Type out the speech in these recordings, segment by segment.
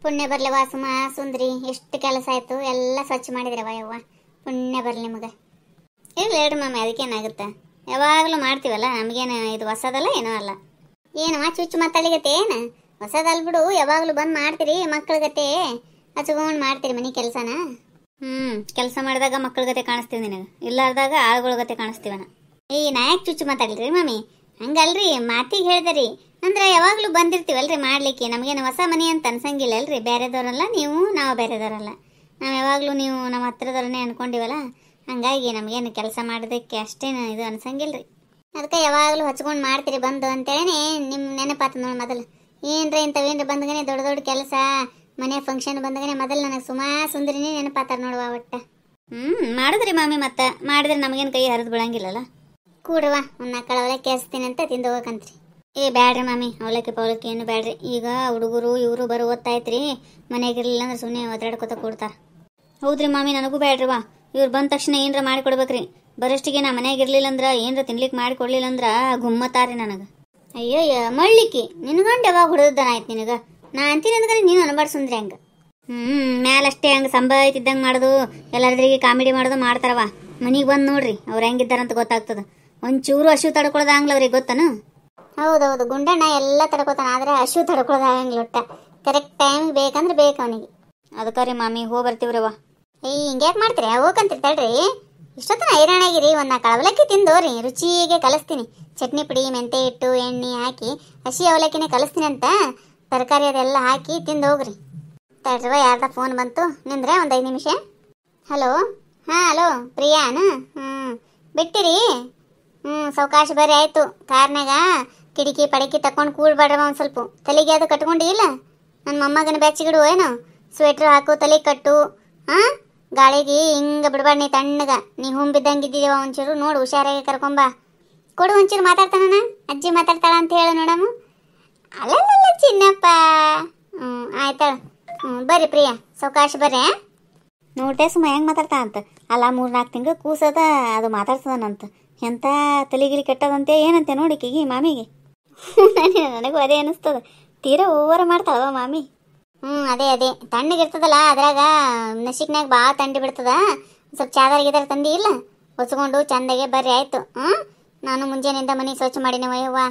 ಪುಣ್ಯ ಬರ್ಲಿ ವಾಸುಮ ಸುಂದ್ರಿ, ಎಷ್ಟು ಕೆಲಸ ಆಯ್ತು ಎಲ್ಲ ಸ್ವಚ್ಛ ಮಾಡಿದ್ರವ ಯವ್ವ. ಪುಣ್ಯ ಬರ್ಲಿ ನಿಮಗೆ. ಇರ್ಲಿ ಹೇಳ್ರಿ ಮಾಮಿ, ಅದಕ್ಕೇನಾಗುತ್ತೆ, ಯಾವಾಗಲೂ ಮಾಡ್ತೀವಲ್ಲ, ನಮಗೇನು ಇದು ಹೊಸದಲ್ಲ ಏನೋ ಅಲ್ಲ. ಏನವ ಚುಚ್ಚು ಮಾತಾಡಿಗತ್ತೆ ಏನು ಹೊಸದಲ್ ಬಿಡು, ಯಾವಾಗಲೂ ಬಂದು ಮಾಡ್ತೀರಿ ಮಕ್ಕಳ ಗತೆ ಹಚ್ಕೊಂಡು ಮಾಡ್ತೀರಿ ಮನೆ ಕೆಲಸನ. ಕೆಲಸ ಮಾಡಿದಾಗ ಮಕ್ಕಳ ಗತೆ ಕಾಣಿಸ್ತೀವಿ ನಿನಗೆ, ಇಲ್ಲಾರ್ದಾಗ ಆಳುಗಳ ಗತೆ ಕಾಣಿಸ್ತೀವನ. ನಾ ಯಾಕೆ ಚುಚ್ಚು ಮಾತಾಡಿಲ್ರಿ ಮಾಮಿ? ಹಂಗಲ್ರಿ, ಮಾತಿಗೆ ಹೇಳ್ದರಿ ಅಂದ್ರೆ ಯಾವಾಗಲೂ ಬಂದಿರ್ತೀವಲ್ರಿ ಮಾಡ್ಲಿಕ್ಕೆ, ನಮಗೇನು ಹೊಸ ಮನೆ ಅಂತ ಅನ್ಸಂಗಿಲ್ಲ ಅಲ್ರಿ. ಬೇರೆದವ್ರಲ್ಲ ನೀವು, ನಾವು ಬೇರೆದವ್ರಲ್ಲ, ನಾವು ಯಾವಾಗಲೂ ನೀವು ನಮ್ಮ ಹತ್ರದವ್ರನ್ನೇ ಅನ್ಕೊಂಡಿವಲ್ಲ, ಹಂಗಾಗಿ ನಮಗೇನು ಕೆಲಸ ಮಾಡೋದಕ್ಕೆ ಅಷ್ಟೇನು ಇದು ಅನ್ಸಂಗಿಲ್ರಿ. ಅದಕ್ಕೆ ಯಾವಾಗಲೂ ಹಚ್ಕೊಂಡು ಮಾಡ್ತೀರಿ ಬಂದು ಅಂತೇಳಿ ನಿಮ್ಮ ನೆನಪಾತ ನೋಡಿ. ಮೊದಲು ಏನ್ರ ಇಂಥವೇನ್ರ ಬಂದಗನೆ ದೊಡ್ಡ ದೊಡ್ಡ ಕೆಲಸ ಮನೆ ಫಂಕ್ಷನ್ ಬಂದಗನೆ ಮೊದಲು ನನಗೆ ಸುಮಾ ಸುಂದರಿನೇ ನೆನಪಾತಾರ ನೋಡುವ ಒಟ್ಟ. ಮಾಡಿದ್ರಿ ಮಾಮಿ, ಮತ್ತೆ ಮಾಡಿದ್ರೆ ನಮಗೇನು ಕೈ ಹರಿದು ಬೀಳಂಗಿಲ್ಲಲ್ಲ. ಕೂಡ್ರವ ಒಂದು ನಾಲ್ಕು ಅವಲಕ್ಕಿ ಹಚ್ತೀನಿ ಅಂತ ತಿಂದು ಹೋಗಕಂತ್ರಿ. ಬ್ಯಾಡ್ರಿ ಮಾಮಿ, ಅವಲಕ್ಕಿ ಪವಲಕ್ಕಿ ಏನು ಬ್ಯಾಡ್ರಿ. ಈಗ ಹುಡುಗರು ಇವರು ಬರೋ ಓದ್ತಾಯ್ತ್ರಿ, ಮನೆಗಿರ್ಲಿಲ್ಲ ಅಂದ್ರೆ ಸುಮ್ಮನೆ ಒದ್ರಾಡ್ಕೊತ ಕೂಡ್ತಾರ. ಹೌದ್ರಿ ಮಾಮಿ, ನನಗೂ ಬ್ಯಾಡ್ರಿವಾ. ಇವ್ರು ಬಂದ ತಕ್ಷಣ ಏನರ ಮಾಡಿಕೊಡ್ಬೇಕ್ರಿ. ಬರೋಷ್ಟಿಗೆ ನಾ ಮನೆಯಾಗಿರ್ಲಿಲ್ಲ ಅಂದ್ರೆ ಏನರ ತಿನ್ಲಿಕ್ಕೆ ಮಾಡಿಕೊಡ್ಲಿಲ್ಲ ಅಂದ್ರೆ ಗುಮ್ಮತಾರಿ ನನಗೆ. ಅಯ್ಯಯ್ಯ ಮಳ್ಳಿಕ್ಕಿ, ನಿನ್ಗಂಡು ಯಾವಾಗ ಹುಡುದನ ಆಯ್ತು ನಿನಗೆ? ನಾ ಅಂತೀನಿ ಅಂದ್ರೆ ನೀನು ಅನ್ಬಾರ್ಸುಂದ್ರಿ ಹಂಗೆ. ಮ್ಯಾಲಷ್ಟೇ ಹಂಗೆ ಸಂಭಾಯ್ತಿದ್ದಂಗೆ ಮಾಡೋದು, ಎಲ್ಲರದ್ರಿಗೆ ಕಾಮಿಡಿ ಮಾಡೋದು ಮಾಡ್ತಾರವ. ಮನೆಗೆ ಬಂದು ನೋಡ್ರಿ ಅವ್ರು ಹೆಂಗಿದ್ದಾರಂತ ಗೊತ್ತಾಗ್ತದ. ಒಂಚೂರು ಹಶು ತಡ್ಕೊಳ್ಳೋದಾಗ್ಲ ಅವ್ರಿಗೆ ಗೊತ್ತನು? ಹೌದೌದು, ಗುಂಡಣ್ಣ ಎಲ್ಲ ತಡ್ಕೋತಾನ, ಆದ್ರೆ ಹಶು ತಡ್ಕೊಳ್ಳೋದಾಗಂಗಿಲ್ಲ ಒಟ್ಟ. ಕರೆಕ್ಟ್ ಟೈಮ್ ಬೇಕಂದ್ರೆ ಬೇಕು ಅವನಿಗೆ. ಅದಕ್ಕೆ ರೀ ಮಾಮಿ, ಹೋಗಿ ಬರ್ತೀವ್ರವ. ಹಿಂಗ್ಯಾಕೆ ಮಾಡ್ತೀರಿ? ಹೋಗಂತಿರ್ತಾಳ್ರಿ. ಇಷ್ಟೊತ್ತನ ಹೈರಾಣಾಗಿರಿ, ಒಂದು ನಾಲ್ಕು ಅವಲಕ್ಕಿ ತಿಂದೋರಿ, ರುಚಿಗೆ ಕಲಿಸ್ತೀನಿ. ಚಟ್ನಿ ಪುಡಿ, ಮೆಂತೆ ಹಿಟ್ಟು, ಎಣ್ಣೆ ಹಾಕಿ ಹಸಿ ಅವಲಕ್ಕಿನೇ ಕಲಿಸ್ತೀನಿ ಅಂತ ತರಕಾರಿ ಅದೆಲ್ಲ ಹಾಕಿ ತಿಂದು ಹೋಗ್ರಿ. ತಡ್ರವ, ಯಾರ್ದ ಫೋನ್ ಬಂತು, ನಿಂದ್ರೆ ಒಂದು 5 ನಿಮಿಷ. ಹಲೋ, ಹಲೋ ಪ್ರಿಯಾನ? ಬಿಟ್ಟಿರಿ? ಸಾವಕಾಶ ಬರ್ರಿ ಆಯ್ತು. ಕಾರ್ನಾಗ ಕಿಟಕಿ ಪಡಕಿ ತಕೊಂಡು ಕೂಡ್ಬೇಡ್ರವ. ಒಂದು ಸ್ವಲ್ಪ ತಲೆಗೆ ಅದು ಕಟ್ಕೊಂಡು ಇಲ್ಲ, ನನ್ನ ಮೊಮ್ಮಗನ ಬೆಚ್ಚಗಿಡು ಏನು, ಸ್ವೆಟ್ರ್ ಹಾಕು, ತಲೆ ಕಟ್ಟು. ಗಾಳಿಗೆ ಹಿಂಗೆ ಬಿಡ್ಬಾರ್ದು ನೀ ತಣ್ಣಗ. ನೀ ಹುಂಬಿದ್ದಂಗಿದ್ದೀವ, ಒಂಚೂರು ನೋಡು ಹುಷಾರಾಗಿ ಕರ್ಕೊಂಬ. ಕೊಡು ಒಂಚೂರು ಮಾತಾಡ್ತಾನ, ಅಜ್ಜಿ ಮಾತಾಡ್ತಾಳ ಅಂತ ಹೇಳು ನೋಡಮ್ಮ. ಅಲ್ಲಲ್ಲ ಚಿನ್ನಪ್ಪ. ಆಯ್ತಾಳ. ಬರ್ರಿ ಪ್ರಿಯಾ, ಸಾವಕಾಶ ಬರ್ರಿ. ನೋಡ್ದೆ ಸುಮ್ಮ ಹೆಂಗೆ ಮಾತಾಡ್ತಾ ಅಂತ. ಅಲ್ಲ 3-4 ತಿಂಗಳು ಕೂಸದ, ಅದು ಮಾತಾಡ್ತದನಂತ. ಎಂಥ ತಲೆಗಿಲಿ ಕೆಟ್ಟದಂತೆ ಏನಂತೆ ನೋಡಿಕೆಗಿ ಮಾಮಿಗೆ. ನನಗೂ ಅದೇ ಅನಿಸ್ತದ, ತೀರಾ ಓವರ ಮಾಡ್ತಾಳವ ಮಾಮಿ. ಅದೇ ತಣ್ಣಗಿರ್ತದಲ್ಲ, ಅದ್ರಾಗ ನಸಿಕ್ನಾಗ ಭಾಳ ತಂಡಿ ಬಿಡ್ತದ. ಸ್ವಲ್ಪ ಚಾದರ್ಗಿದಾರ ತಂದಿ ಇಲ್ಲ, ಹೊಚ್ಕೊಂಡು ಚಂದಾಗೆ ಬರ್ರಿ ಆಯ್ತು. ನಾನು ಮುಂಜಾನೆಯಿಂದ ಮನೆ ಸ್ವಚ್ಛ ಮಾಡಿನಿ ವಯ್ಯವ್ವ,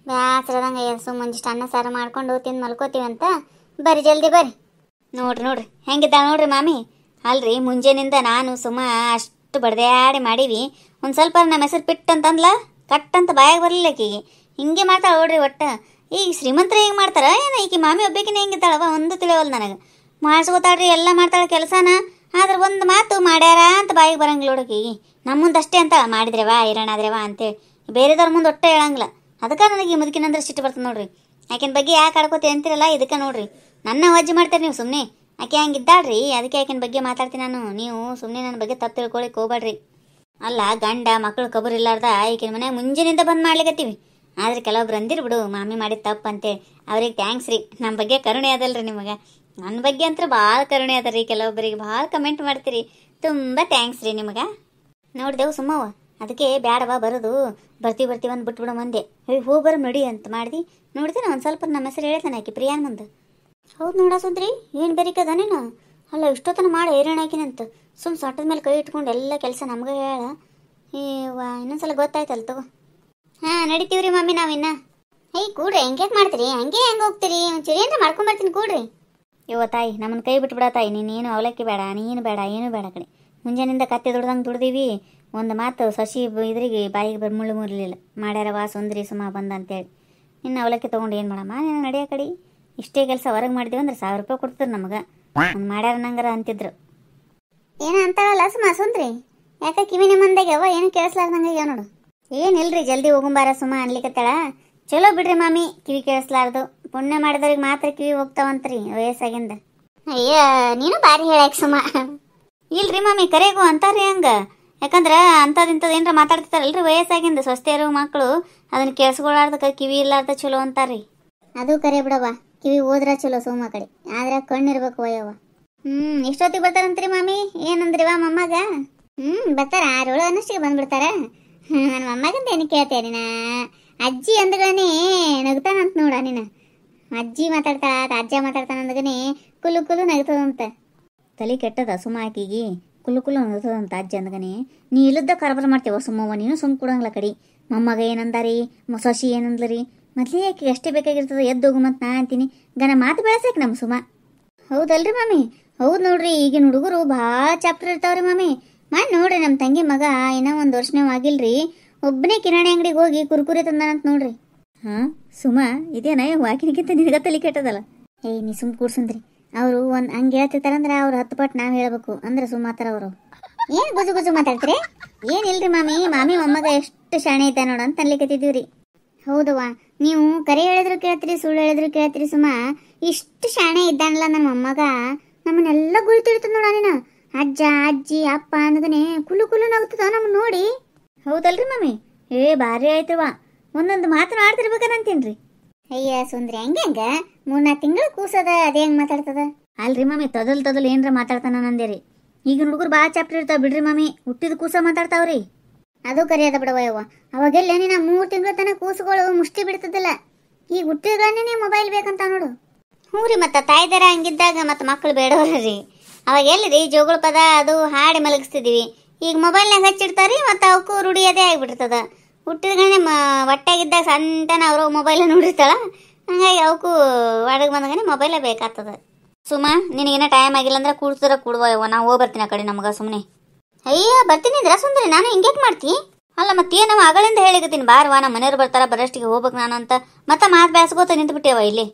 ಬ್ಯಾಸರದಂಗೆ ಮುಂಜಿಷ್ಟು ಅನ್ನ ಸಾರು ಮಾಡ್ಕೊಂಡು ತಿಂದು ಮಲ್ಕೋತೀವಿ ಅಂತ. ಬರ್ರಿ ಜಲ್ದಿ ಬರ್ರಿ. ನೋಡ್ರಿ ಹೆಂಗಿದ್ದಾಳೆ ನೋಡ್ರಿ ಮಾಮಿ. ಅಲ್ರಿ, ಮುಂಜಾನಿಂದ ನಾನು ಸುಮ್ಮ ಅಷ್ಟು ಬಡ್ದಾಡಿ ಮಾಡೀವಿ. ಒಂದು ಸ್ವಲ್ಪ ನಮ್ಮ ಹೆಸರು ಪಿಟ್ಟಂತಂದ್ಲ, ಕಟ್ಟಂತ ಬಾಯಾಗ ಬರಲಿಲ್ಲ ಆಕಿಗೆ. ಹಿಂಗೆ ಮಾಡ್ತಾಳೆ ನೋಡ್ರಿ ಒಟ್ಟು. ಈಗ ಶ್ರೀಮಂತರ ಹೇಗೆ ಮಾಡ್ತಾರ ಏನೋ, ಈಕಿ ಮಾಮಿ ಒಬ್ಬೇಕಿನ ಹೆಂಗಿದ್ದಾಳವ ಒಂದು ತಿಳಿಯವಲ್ಲ ನನಗೆ. ಮಾಡಿಸ್ಕೋತಾಳ್ರಿ, ಎಲ್ಲ ಮಾಡ್ತಾಳೆ ಕೆಲಸನ, ಆದ್ರೆ ಒಂದು ಮಾತು ಮಾಡ್ಯಾರ ಅಂತ ಬಾಯಿಗೆ ಬರಂಗಿಲ್ಲ ನೋಡೋಕೀಗಿ. ನಮ್ಮ ಮುಂದೆ ಅಷ್ಟೇ ಅಂತ ಮಾಡಿದ್ರೇವಾ ಹೈರಾಣಾದ್ರೇವಾ ಅಂತೇಳಿ, ಬೇರೆದವ್ರ ಮುಂದೆ ಒಟ್ಟೆ ಹೇಳಂಗಿಲ್ಲ. ಅದಕ್ಕೆ ನನಗೆ ಈ ಮುದುಕಿನಂದ್ರೆ ಸಿಟ್ಟು ಬರ್ತದೆ ನೋಡ್ರಿ. ಆಕಿನ ಬಗ್ಗೆ ಯಾಕೆ ಆಡ್ಕೋತಿ ಅಂತಿರಲ್ಲ, ಇದಕ್ಕೆ ನೋಡ್ರಿ ನನ್ನ ವಜ್ಜೆ ಮಾಡ್ತೀರಿ ನೀವು ಸುಮ್ಮನೆ. ಆಕೆ ಹಂಗಿದ್ದಾಳ್ರಿ, ಅದಕ್ಕೆ ಆಕಿನ ಬಗ್ಗೆ ಮಾತಾಡ್ತೀನಿ ನಾನು. ನೀವು ಸುಮ್ಮನೆ ನನ್ನ ಬಗ್ಗೆ ತಪ್ಪು ತಿಳ್ಕೊಳಿಕ್ಕೆ ಹೋಗ್ಬೇಡ್ರಿ. ಅಲ್ಲ, ಗಂಡ ಮಕ್ಕಳು ಕಬರ್ ಇಲ್ಲಾರ್ದ ಈಕಿನ ಮನೆಯಾಗ ಮುಂಜಾನಿಂದ ಬಂದು ಮಾಡ್ಲಿಕತ್ತೀವಿ. ಆದ್ರೆ ಕೆಲವೊಬ್ರು ಅಂದಿರು ಬಿಡು, ಮಾಮಿ ಮಾಡಿದ ತಪ್ಪು ಅಂತೇಳಿ. ಅವ್ರಿಗೆ ಥ್ಯಾಂಕ್ಸ್ ರೀ. ನಮ್ಮ ಬಗ್ಗೆ ಕರುಣೆ ಅದಲ್ರಿ ನಿಮಗೆ. ನನ್ನ ಬಗ್ಗೆ ಅಂತೂ ಭಾಳ ಕರುಣೆ ಅದ ರೀ. ಕೆಲವೊಬ್ಬರಿಗೆ ಭಾಳ ಕಮೆಂಟ್ ಮಾಡ್ತೀರಿ, ತುಂಬ ಥ್ಯಾಂಕ್ಸ್ ರೀ ನಿಮಗೆ. ನೋಡ್ದೆವು ಸುಮ್ಮವ, ಅದಕ್ಕೆ ಬ್ಯಾಡವಾ ಬರೋದು, ಬರ್ತೀವಿ ಅಂತ ಬಿಟ್ಬಿಡೋ ಮಂದೆ. ಹೋಗಿ ಬರೋ ನಡಿ ಅಂತ ಮಾಡ್ದು. ನೋಡ್ತೀನಿ ಒಂದು ಸ್ವಲ್ಪ ನಮ್ಮ ಹೆಸರು ಹೇಳ್ತಾನೆ ಆಕಿ ಪ್ರಿಯಾನ್ ಮುಂದೆ. ಹೌದು ನೋಡ ಸುಂದ್ರಿ, ಏನು ಬೇರಿಕದಾನೇನು? ಅಲ್ಲ, ಇಷ್ಟೊತ್ತನ ಮಾಡಿ ಹೈರಾಣ ಹಾಕಿನಂತ ಸುಮ್ಮ ಸೊಟ್ಟದ ಮೇಲೆ ಕೈ ಇಟ್ಕೊಂಡು ಎಲ್ಲ ಕೆಲಸ ನಮ್ಗೆ ಹೇಳ. ಇನ್ನೊಂದ್ಸಲ ಗೊತ್ತಾಯ್ತಲ್ಲ ತಗೋ. ನಡಿತೀವ್ರಿ ಮಮ್ಮಿ ನಾವಿನ್ನ. ಕೂಡ್ರಿ, ಹೆಂಗೆ ಮಾಡ್ತೀರಿ? ಹೆಂಗೆ ಹೋಗ್ತೀರಿ? ಒಂಚೂರು ಏನಾರ ಮಾಡ್ಕೊಂಬರ್ತೀನಿ ಕೂಡ್ರಿ. ತಾಯಿ, ನಮ್ಮನ್ನು ಕೈ ಬಿಟ್ಬಿಡ ತಾಯಿ. ನೀನೇನು ಅವಲಕ್ಕಿ ಬೇಡ, ನೀನು ಬೇಡ, ಏನು ಬೇಡ ಕಡೆ. ಮುಂಜಾನಿಂದ ಕತ್ತೆ ದುಡ್ದಂಗೆ ದುಡ್ದೀವಿ. ಒಂದು ಮಾತು ಸಸಿ ಇದ್ರಿಗೆ ಬಾಯಿಗೆ ಮುಳ್ಳು ಮುರಲಿಲ್ಲ. ಮಾಡ್ಯಾರವ ಸುಂದ್ರಿ ಸುಮ್ಮ ಬಂದ ಅಂತೇಳಿ. ಇನ್ನು ಅವಲಕ್ಕಿ ತೊಗೊಂಡು ಏನು ಮಾಡಮ್ಮ, ನೀನು ನಡೆಯ ಕಡೆ. ಇಷ್ಟೇ ಕೆಲಸ ಹೊರಗೆ ಮಾಡಿದೀವಿ ಅಂದ್ರೆ 1000 ರೂಪಾಯಿ ಕೊಡ್ತಾರೆ ನಮಗೆ. ಒಂದು ಮಾಡ್ಯಾರ ನಂಗಾರ ಅಂತಿದ್ರು. ಏನೋ ಅಂತಾಳಲ್ಲ ಸುಮ್ಮ ಸುಂದ್ರಿ, ಯಾಕೆ ಕಿವಿನ ಮಂದಾಗ್ಯವ, ಏನು ಕೇಳಿಸ್ಲಾರ್ದಂಗೆ ನೋಡು. ಏನಿಲ್ರಿ, ಜಲ್ದಿ ಹೋಗುಂಬಾರ ಸುಮ್ಮ ಅನ್ಲಿಕತ್ತಾಳ. ಚಲೋ ಬಿಡ್ರಿ ಮಾಮಿ, ಕಿವಿ ಕೇಳಿಸ್ಲಾರ್ದು. ಪುಣ್ಯ ಮಾಡಿದವ್ರಿಗೆ ಮಾತ್ರ ಕಿವಿ ಹೋಗ್ತಾವಂತ್ರಿ ವಯಸ್ಸಾಗಿಂದ. ಅಯ್ಯ, ನೀನು ಬಾರಿ ಹೇಳಕ್ ಸುಮ್ಮ. ಇಲ್ರಿ ಮಾಮಿ, ಕರೆಗೂ ಅಂತಾರ್ರಿ ಹಂಗ. ಯಾಕಂದ್ರೆ ಅಂಥದ್ದು ಏನಾರ ಮಾತಾಡ್ತಿರ್ತಾರಲ್ರಿ ವಯಸ್ಸಾಗಿಂದ, ಸ್ವಸ್ಥರು ಮಕ್ಕಳು ಅದನ್ನ ಕೇಳಿಸ್ಕೊಳಾರ್ದಕ್ಕೆ ಕಿವಿ ಇರ್ಲಾರ್ದ ಚಲೋ ಅಂತಾರ್ರಿ. ಅದು ಕರೆ ಬಿಡವ, ಕಿವಿ ಹೋದ್ರ ಚಲೋ ಸೋಮ ಕಡೆ, ಆದ್ರೆ ಕಣ್ಣಿರ್ಬೇಕು ವಯ್ಯವ. ಎಷ್ಟೊತ್ತಿಗೆ ಬರ್ತಾರಂತ್ರಿ ಮಾಮಿ? ಏನಂದ್ರಿವಾ ಮೊಮ್ಮಗ? ಬರ್ತಾರ 6 ಅನ್ನಷ್ಟಿಗೆ ಬಂದ್ಬಿಡ್ತಾರ. ನನ್ನ ಮೊಮ್ಮಗಂತ ಏನು ಕೇಳ್ತೀಯ ನೀನ? ಅಜ್ಜಿ ಅಂದ್ಗನೇ ನಗ್ತಾನಂತ ನೋಡ ನೀನು. ಅಜ್ಜಿ ಮಾತಾಡ್ತಾಳ, ಅಜ್ಜ ಮಾತಾಡ್ತಾನ ಅಂದ್ಗನೇ ಕುಲು ಕುಲು ನಗ್ತದಂತೆ. ತಲೆ ಕೆಟ್ಟದ ಸುಮ್ಮ ಆಕಿಗಿ ಕುಲು ಕುಲು ನಗ್ತದಂತ ಅಜ್ಜ ಅಂದಗನೆ. ನೀ ಇಲ್ಲದ ಕರಬರ ಮಾಡ್ತೇವ ಸುಮ್ಮವ್ವ, ನೀನು ಸುಮ್ ಕೊಡಂಗಿಲ್ಲ ಕಡಿ. ಮೊಮ್ಮಗ ಏನಂದಾರಿ, ಸೊಸಿ ಏನಂದ್ಲರಿ, ಮೊದ್ಲೇ ಆಕಿಗೆ ಅಷ್ಟೇ ಬೇಕಾಗಿರ್ತದ. ಎದ್ದೋಗು ಮತ್ತು ನಾ ಅಂತೀನಿ ಗನ ಮಾತು ಬೆಳೆಸಕ್ಕೆ ನಮ್ಮ ಸುಮ. ಹೌದಲ್ರಿ ಮಾಮಿ? ಹೌದು ನೋಡ್ರಿ, ಈಗಿನ ಹುಡುಗರು ಭಾಳ ಚಾಪ್ಟರ್ ಇರ್ತಾವ್ರಿ ಮಾಮಿ. ಮಾಡಿ ನೋಡ್ರಿ, ನಮ್ಮ ತಂಗಿ ಮಗ ಇನ್ನೂ 1 ವರ್ಷನೇ ಆಗಿಲ್ರಿ, ಒಬ್ಬನೇ ಕಿರಾಣಿ ಅಂಗಡಿಗೆ ಹೋಗಿ ಕುರ್ಕುರಿ ತಂದಾನಂತ ನೋಡ್ರಿ. ಹಾಂ ಸುಮ, ಇದೇನ ವಾಕಿನಕ್ಕಿಂತ ನಿನಗ ತಲೆ ಕೆಟ್ಟದಲ್ಲ. ನೀ ಸುಮ್ ಕೂಡ್ಸಂದ್ರಿ. ಅವರು ಹಂಗೆ ಹೇಳ್ತಿರ್ತಾರಂದ್ರೆ ಅವ್ರು 10 ಪಟ್ಟು ನಾವು ಹೇಳ್ಬೇಕು ಅಂದ್ರೆ ಸುಮ್ಮಾತಾರ ಅವರು. ಏನು ಗುಜು ಗುಜು ಮಾತಾಡ್ತೀರಿ? ಏನಿಲ್ರಿ ಮಾಮಿ, ಮೊಮ್ಮಗ ಎಷ್ಟು ಶಾಣೆ ಇದ್ದ ನೋಡು ಅಂತ ಅನ್ಲಿಕ್ಕತ್ತಿದ್ದೀವ್ರಿ. ಹೌದವ್ವ, ನೀವು ಕರೆ ಹೇಳಿದ್ರು ಕೇಳ್ತೀರಿ, ಸುಳ್ಳು ಹೇಳಿದ್ರು ಕೇಳ್ತೀರಿ. ಸುಮ್ಮ ಇಷ್ಟು ಶಾಣೆ ಇದ್ದಾನಲ್ಲ ನನ್ನ ಮೊಮ್ಮಗ, ನಮ್ಮನ್ನೆಲ್ಲ ಗುರುತಿಡ್ತದ ನೋಡ. ನೀನು ಅಜ್ಜ ಅಜ್ಜಿ ಅಪ್ಪ ಅನ್ನೋದನ್ನೇ ಕುಲು ಕುಲು ನಗ್ತದ ನಮ್ಮನ್ನ ನೋಡಿ. ಹೌದಲ್ರಿ ಮಮ್ಮಿ? ಭಾರಿ ಆಯ್ತವ, ಒಂದೊಂದು ಮಾತನಾಡ್ತಿರ್ಬೇಕಂತೀನ್ರಿ. ಅಯ್ಯ ಸುಂದ್ರಿ, ಹಂಗೆ 3-4 ತಿಂಗಳು ಕೂಸದ, ಅದೇ ಹೆಂಗ್ ಮಾತಾಡ್ತದ? ಅಲ್ರಿ ಮಮ್ಮಿ, ತೊದಲ್ ಏನ್ರ ಮಾತಾಡ್ತಾನ ನಂದೇರಿ. ಈಗಿನ ಹುಡುಗರು ಭಾಳ ಚಾಪ್ಟರ್ ಇರ್ತಾವ ಬಿಡ್ರಿ ಮಮ್ಮಿ, ಹುಟ್ಟಿದ ಕೂಸ ಮಾತಾಡ್ತಾವ್ರಿ. ಅದು ಕರಿಯದ ಬಿಡವಯ್ಯವ್ವ. ಅವಾಗೆಲ್ಲ ನೀನು 3 ತಿಂಗಳ ತನಕ ಕೂಸುಗಳು ಮುಷ್ಟಿ ಬಿಡ್ತದಿಲ್ಲ. ಈಗ ಹುಟ್ಟಿದಾನೇ ಮೊಬೈಲ್ ಬೇಕಂತ ನೋಡು. ಹ್ಞೂ ರೀ, ಮತ್ತು ತಾಯ್ದಾರ ಹಂಗಿದ್ದಾಗ ಮತ್ತು ಮಕ್ಕಳು ಬೇಡವಲ್ರಿ. ಅವಾಗ ಎಲ್ಲಿರಿ ಜೋಗಳ ಪದ ಅದು ಹಾಡಿ ಮಲಗಿಸ್ತಿದ್ವಿ. ಈಗ ಮೊಬೈಲ್ನಾಗ ಹಚ್ಚಿಡ್ತಾರಿ, ಮತ್ತು ಅವಕ್ಕೂ ರೂಢಿಯದೇ ಆಗಿಬಿಡ್ತದ. ಹುಟ್ಟಿದಗನೆ ಹೊಟ್ಟೆಗಿದ್ದಾಗ ಸಂತಾನ ಅವರು ಮೊಬೈಲ್ ನೋಡಿರ್ತಾಳ, ಹಂಗಾಗಿ ಅವಕ್ಕೂ ಒಳಗೆ ಬಂದಗನೆ ಮೊಬೈಲೇ ಬೇಕಾಗ್ತದ. ಸುಮ್ಮ, ನಿನಗೇನ ಟೈಮ್ ಆಗಿಲ್ಲ ಅಂದ್ರೆ ಕೂಡ್ತಾರ ಕೂಡುವ, ನಾ ಹೋಗಿ ಬರ್ತೀನಿ ಆ ಕಡೆ ನಮಗ ಸುಮ್ಮನೆ. ಅಯ್ಯ ಬರ್ತೀನಿ ಇದ್ರ ಸುಂದ್ರಿ, ನಾನು ಹಿಂಗ್ಯಾಕೆ ಮಾಡ್ತಿ? ಅಲ್ಲ ಮತ್ತೇನವ ಆಗಳಿಂದ ಹೇಳಿಕತ್ತೀನಿ, ಬಾರವಾ ನಮ್ಮ ಮನೆಯವ್ರು ಬರ್ತಾರ, ಬರಷ್ಟಿಗೆ ಹೋಗ್ಬೇಕು ನಾನು ಅಂತ ಮತ್ತೆ ಮಾತು ಬ್ಯಾಸ್ಕೋತ ನಿಂತುಬಿಟ್ಟೇವ ಇಲ್ಲಿ.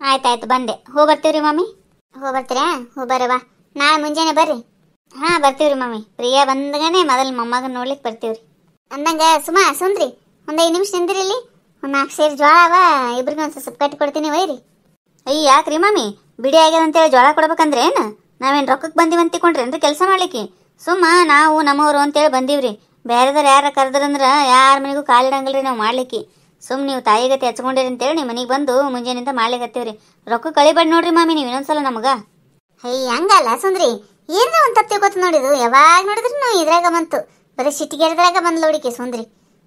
ಆಯ್ತಾಯ್ತು ಬಂದೆ. ಹೋಗ್ಬರ್ತೀವ್ರಿ ಮಮ್ಮಿ? ಹೋಗ್ಬರ್ತೀರಾ? ಹೋಗ್ಬರವಾ, ನಾಳೆ ಮುಂಜಾನೆ ಬರ್ರಿ. ಹಾಂ ಬರ್ತೀವ್ರಿ ಮಮ್ಮಿ. ಪ್ರಿಯಾ ಬಂದಗನೆ ಮೊದಲು ಮೊಮ್ಮಗನ ನೋಡ್ಲಿಕ್ಕೆ ಬರ್ತೀವ್ರಿ. ಅಂದಂಗ ಸುಂದ್ರಿ, ಒಂದು 5 ನಿಮಿಷ ನಿಂದಿರಿ ಇಲ್ಲಿ. ಒಂದು 4 ಸೇರು ಜೋಳ ಅವ, ಇಬ್ರಿಗೆ ಒಂದು ಸ್ವಲ್ಪ ಕಟ್ಟಿ ಕೊಡ್ತೀನಿ ಒಯ್ರಿ. ಅಯ್ಯ ಯಾಕ್ರಿ ಮಮ್ಮಿ, ಬಿಡಿ ಆಗ್ಯದ ಅಂತೇಳಿ ಜೋಳ ಕೊಡ್ಬೇಕಂದ್ರೆ ಏನು? ನಾವೇನು ರೊಕ್ಕಕ್ಕೆ ಬಂದಿವಂತಿಕೊಂಡ್ರೇನ್ರಿ ಕೆಲಸ ಮಾಡ್ಲಿಕ್ಕೆ? ಸುಮ್ಮ ನಾವು ನಮ್ಮವರು ಅಂತೇಳಿ ಬಂದೀವ್ರಿ. ಬೇರೆದವ್ರು ಯಾರ ಕರೆದ್ರಂದ್ರೆ ಯಾರ ಮನೆಗೂ ಕಾಲಿಡಂಗಿಲ್ರಿ ನಾವು ಮಾಡ್ಲಿಕ್ಕೆ. ಸುಮ್ ನೀವು ತಾಯಿಗತಿ ಹಚ್ಕೊಂಡಿರಿ ಅಂತೇಳಿ ನೀವು ಮನೆಗೆ ಬಂದು ಮುಂಜಾನಿಂದ ಮಾಡ್ಲಿಕ್ಕತ್ತೀವ್ರಿ. ರೊಕ್ಕ ಕಳಿಬೇಡಿ ನೋಡ್ರಿ ಮಾಮಿ ನೀವು ಇನ್ನೊಂದ್ಸಲ ನಮಗ. ಹಂಗಲ್ಲ ಸುಂದ್ರಿ, ಏನೋ ಒಂದು ತಪ್ಪು ತಿಳ್ಕೊತ ನೋಡಿದು. ಯಾವಾಗ ನೋಡಿದ್ರು ನಾವು ಇದ್ರಾಗ ಬಂತು, ಬರೀ ಸಿಟ್ಟಿಗೆರದ್ರಾಗ ಬಂದು ನೋಡಿಕೆ ಸುಂದ್ರಿ.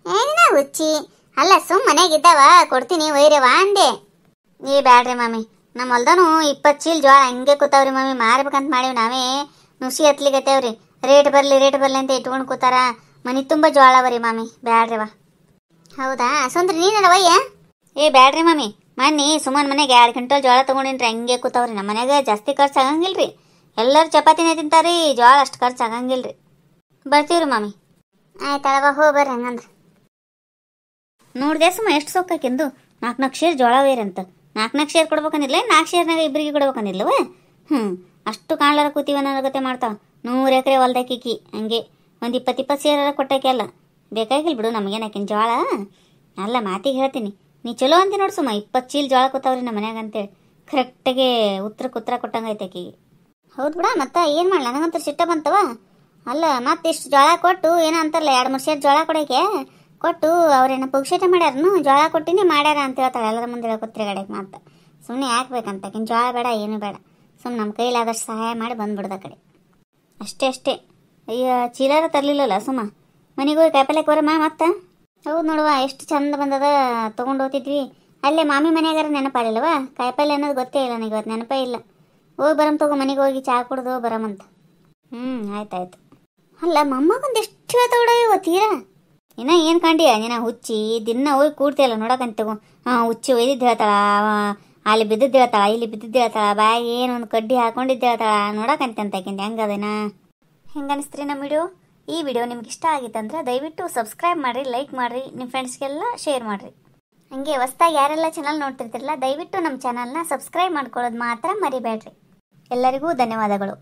ಏನ ಹುಚ್ಚಿ ಅಲ್ಲ, ಸುಮ್ ಮನೆಗಿದ್ದಾವ ಕೊಡ್ತೀನಿ ಒಯ್ರವಾ ಅಂದೆ. ಬ್ಯಾಡ್ರಿ ಮಾಮಿ, ನಮ್ಮ ಹೊಲ್ದಾನು 20 ಚೀಲ ಜೋಳ ಹಂಗೆ ಕೂತಾವ್ರಿ ಮಾಮಿ. ಮಾರ್ಬೇಕಂತ ಮಾಡೀವಿ, ನಾವೇ ನುಸಿ ಹತ್ಲಿಗತ್ತೇವ್ರಿ. ರೇಟ್ ಬರ್ಲಿ ಅಂತ ಇಟ್ಕೊಂಡು ಕೂತಾರ. ಮನೆ ತುಂಬ ಜೋಳ ಬರೀ ಮಾಮಿ, ಬ್ಯಾಡ್ರಿವಾ. ಹೌದಾ ಸುಂದ್ರಿ, ನೀನ ಒಯ್ಯ? ಬ್ಯಾಡ್ರಿ ಮಾಮಿ, ಮನ್ನಿ ಸುಮ್ಮನೆ ಮನೆಗೆ 2 ಕ್ವಿಂಟಲ್ ಜೋಳ ತೊಗೊಂಡಿನ್ರಿ, ಹಂಗೆ ಕೂತಾವ್ರಿ. ನಮ್ಮ ಮನೆಗೆ ಜಾಸ್ತಿ ಖರ್ಚು ಆಗಂಗಿಲ್ರಿ, ಎಲ್ಲರೂ ಚಪಾತಿನೇ ತಿಂತಾರಿ, ಜೋಳ ಅಷ್ಟು ಖರ್ಚು ಆಗಂಗಿಲ್ರಿ. ಬರ್ತೀವ್ರಿ ಮಾಮಿ. ಆಯ್ತಳವ, ಹೋಗ್ಬರ್ರಿ ಹಂಗಂದ್ರೆ. ನೋಡ್ದೆ ಸುಮ್ಮ ಎಷ್ಟು ಸೊಕ್ಕಾಕೆಂದು 4 ಶೇರ್ ಜೋಳ ವೇರಂತ. 4 ಶೇರ್ ಕೊಡ್ಬೇಕಂದಿಲ್ಲ, 4 ಶೇರ್ನಾಗ ಇಬ್ಬರಿಗೆ ಕೊಡ್ಬೇಕಂದಿಲ್ಲವ? ಅಷ್ಟು ಕಾಣ್ಲಾರ ಕೂತೀವ ಅನ್ನೋಗತ್ತೆ ಮಾಡ್ತಾವ. 100 ಎಕರೆ ಹೊಲ್ದಾಕಿಕ್ಕಿ ಹಂಗೆ ಒಂದು 20 ಶೇರ ಕೊಟ್ಟಾಕೆ ಅಲ್ಲ, ಬೇಕಾಗಿಲ್ಲ ಬಿಡು ನಮಗೇನಾಕಿನ ಜೋಳ. ಅಲ್ಲ ಮಾತಿಗೆ ಹೇಳ್ತೀನಿ, ನೀ ಚಲೋ ಅಂತಿ ನೋಡಿ ಸುಮ್ಮ. 20 ಚೀಲ ಜೋಳ ಕೂತಾವ್ರಿ ನಮ್ಮ ಮನ್ಯಾಗ ಅಂತೇಳಿ ಕರೆಕ್ಟಾಗಿ ಉತ್ತರ ಕೊಟ್ಟಂಗೈತೆ ಆಕಿಗೆ. ಹೌದು ಬಿಡ, ಮತ್ತೆ ಏನು ಮಾಡಲ, ನನಗಂತೂ ಸಿಟ್ಟ ಬಂತವ. ಅಲ್ಲ ಮತ್ತೆ ಇಷ್ಟು ಜೋಳ ಕೊಟ್ಟು ಏನೋ ಅಂತಾರಲ್ಲ, 2-3 ಸೇರು ಜೋಳ ಕೊಡೋಕೆ ಕೊಟ್ಟು ಅವ್ರೇನ ಪುಕ್ಷೇಟ ಮಾಡ್ಯಾರನು, ಜೋಳ ಕೊಟ್ಟಿನಿ ಮಾಡ್ಯಾರ ಅಂತ ಹೇಳ್ತಾಳೆ ಎಲ್ಲರ ಮುಂದೆ ಹೇಳ್ಕೊತ್ರಿಗಡೆಗೆ. ಮಾತು ಸುಮ್ಮನೆ ಯಾಕಬೇಕಂತ ಆಕಿನ ಜೋಳ ಬೇಡ ಏನು ಬೇಡ, ಸುಮ್ಮನೆ ನಮ್ಮ ಕೈಲಾದಷ್ಟು ಸಹಾಯ ಮಾಡಿ ಬಂದ್ಬಿಡ್ದ ಕಡೆ ಅಷ್ಟೇ. ಅಯ್ಯ ಚೀಲಾರ ತರಲಿಲ್ಲಲ್ಲ ಸುಮ್ಮ, ಮನೆಗೆ ಹೋಗಿ ಕಾಯಿಪಲ್ಯಕ್ಕೆ ಬರಮ್ಮ ಮತ್ತೆ. ಹೌದು ನೋಡುವ, ಎಷ್ಟು ಚಂದ ಬಂದದ, ತೊಗೊಂಡು ಹೋಗ್ತಿದ್ವಿ. ಅಲ್ಲೇ ಮಾಮಿ ಮನೆಯಾಗಾರ ನೆನಪಾಲಿಲ್ಲವ, ಕಾಯಿಪಲ್ಯ ಅನ್ನೋದು ಗೊತ್ತೇ ಇಲ್ಲ ನನಗೆ, ಇವತ್ತು ನೆನಪೇ ಇಲ್ಲ. ಹೋಗಿ ಬರಮ್ ತಗೋ, ಮನೆಗೆ ಹೋಗಿ ಚಹಾ ಕುಡ್ದು ಬರಮಂತ. ಆಯ್ತಾಯ್ತು. ಅಲ್ಲ ಮೊಮ್ಮಗೊಂದು ಎಷ್ಟು ಹೇಳ್ತಾವ ತೀರಾ. ಇನ್ನ ಏನು ಕಂಡಿಯ ನೀನ ಹುಚ್ಚಿ? ದಿನ ಹೋಗಿ ಕೂಡ್ತಿಯಲ್ಲ ನೋಡಕಂತ ತಗೋ. ಹುಚ್ಚಿ ಒಯ್ದಿದ್ದು ಹೇಳ್ತಾಳ, ಅಲ್ಲಿ ಬಿದ್ದಿದ್ದು ಹೇಳ್ತಾಳ, ಇಲ್ಲಿ ಬಿದ್ದಿದ್ದು ಹೇಳ್ತಾಳ, ಬಾಯಿ ಏನೊಂದು ಕಡ್ಡಿ ಹಾಕೊಂಡಿದ್ದು ಹೇಳ್ತಾಳ, ನೋಡಕಂತ ಆಕಿಂದ ಹೆಂಗದೇನಾ? ಹೆಂಗೆ ಅನಿಸ್ತ್ರಿ ನಮ್ಮ ವಿಡಿಯೋ? ಈ ವಿಡಿಯೋ ನಿಮ್ಗೆ ಇಷ್ಟ ಆಗಿತ್ತಂದ್ರೆ ದಯವಿಟ್ಟು ಸಬ್ಸ್ಕ್ರೈಬ್ ಮಾಡಿರಿ, ಲೈಕ್ ಮಾಡಿರಿ, ನಿಮ್ಮ ಫ್ರೆಂಡ್ಸ್ಗೆಲ್ಲ ಶೇರ್ ಮಾಡಿರಿ. ಹಂಗೆ ಹೊಸ್ದಾಗಿ ಯಾರೆಲ್ಲ ಚಾನಲ್ ನೋಡ್ತಿರ್ತಿರಲ್ಲ ದಯವಿಟ್ಟು ನಮ್ಮ ಚಾನಲ್ನ ಸಬ್ಸ್ಕ್ರೈಬ್ ಮಾಡ್ಕೊಳ್ಳೋದು ಮಾತ್ರ ಮರಿಬೇಡ್ರಿ. ಎಲ್ಲರಿಗೂ ಧನ್ಯವಾದಗಳು.